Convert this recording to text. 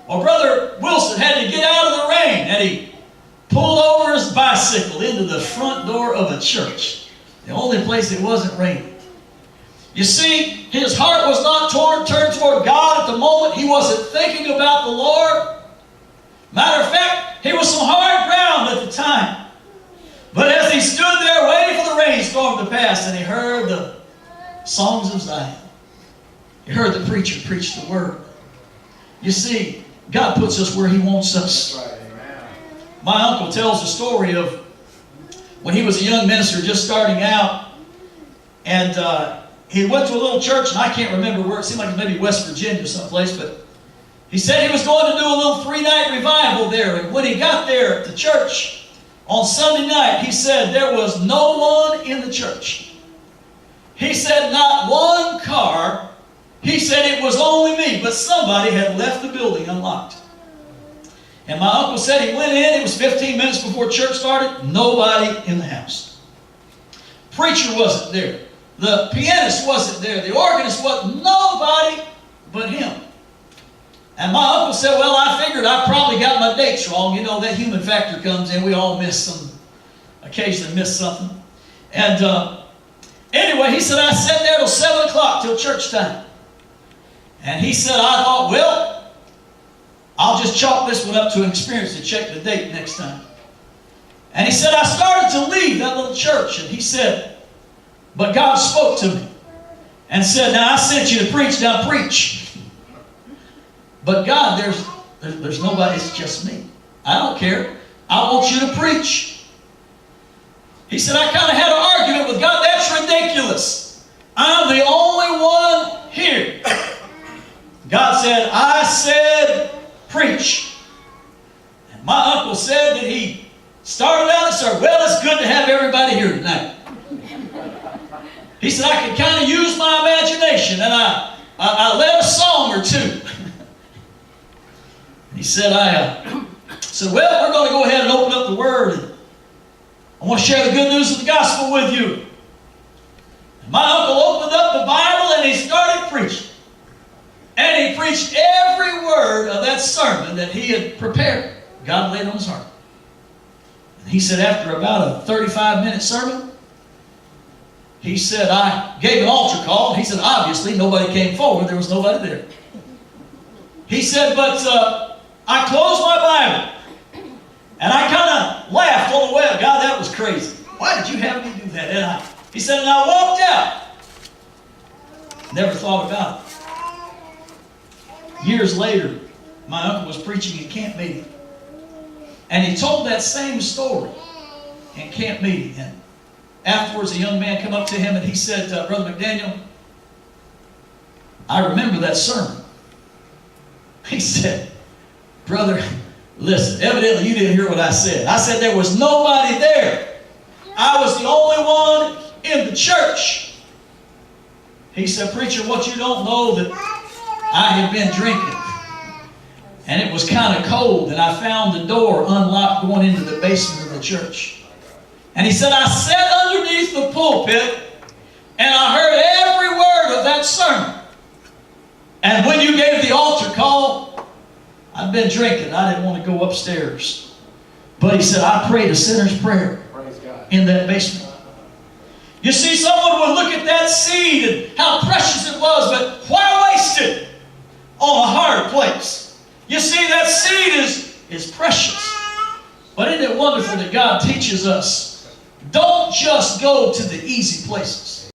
Well, Brother Wilson had to get out of the rain, and he pulled over his bicycle into the front door of a church, the only place it wasn't raining. You see, his heart was not turned toward God at the moment. He wasn't thinking about the Lord. Matter of fact, he was some hard ground at the time. But as he stood there waiting for the rainstorm to pass, and he heard the songs of Zion, he heard the preacher preach the word. You see, God puts us where He wants us. That's right, amen. My uncle tells the story of when he was a young minister just starting out, and he went to a little church, and I can't remember where. It seemed like it was maybe West Virginia someplace, but he said he was going to do a little 3-night revival there. And when he got there at the church on Sunday night, he said there was no one in the church. He said not one car. He said it was only me, but somebody had left the building unlocked. And my uncle said he went in, it was 15 minutes before church started, nobody in the house. Preacher wasn't there. The pianist wasn't there. The organist wasn't, nobody but him. And my uncle said, well, I figured I probably got my dates wrong. You know, that human factor comes in. We all occasionally miss something. And anyway, he said, I sat there till 7 o'clock, till church time. And he said, I thought, well, I'll just chalk this one up to an experience to check the date next time. And he said, I started to leave that little church. And he said, but God spoke to me and said, now I sent you to preach, now preach. But God, there's nobody, it's just me. I don't care. I want you to preach. He said, I kind of had an argument with God. That's ridiculous. I'm the only one here. God said, I said, preach. And my uncle said that he started out and said, well, it's good to have everybody here tonight. He said, I could kind of use my imagination, and I led a song or two. He said, I said, well, we're going to go ahead and open up the Word. And I want to share the good news of the gospel with you. And my uncle opened up the Bible and he started preaching. And he preached every word of that sermon that he had prepared. God laid on his heart. And he said after about a 35-minute sermon, he said, I gave an altar call. He said, obviously, nobody came forward. There was nobody there. He said, but I closed my Bible. And I kind of laughed on the way. God, that was crazy. Why did you have me do that? He said, and I walked out. Never thought about it. Years later, my uncle was preaching at camp meeting. And he told that same story in camp meeting. And afterwards, a young man came up to him and he said, Brother McDaniel, I remember that sermon. He said, brother, listen, evidently you didn't hear what I said. I said there was nobody there. I was the only one in the church. He said, preacher, what you don't know that I had been drinking. And it was kind of cold, and I found the door unlocked going into the basement of the church. And he said, I sat underneath the pulpit, and I heard every word of that sermon. And when you gave the altar call, I'd been drinking. I didn't want to go upstairs. But he said, I prayed a sinner's prayer in that basement. You see, someone would look at that seed and how precious it was, but why waste it on a hard place? You see, that seed is precious. But isn't it wonderful that God teaches us, don't just go to the easy places.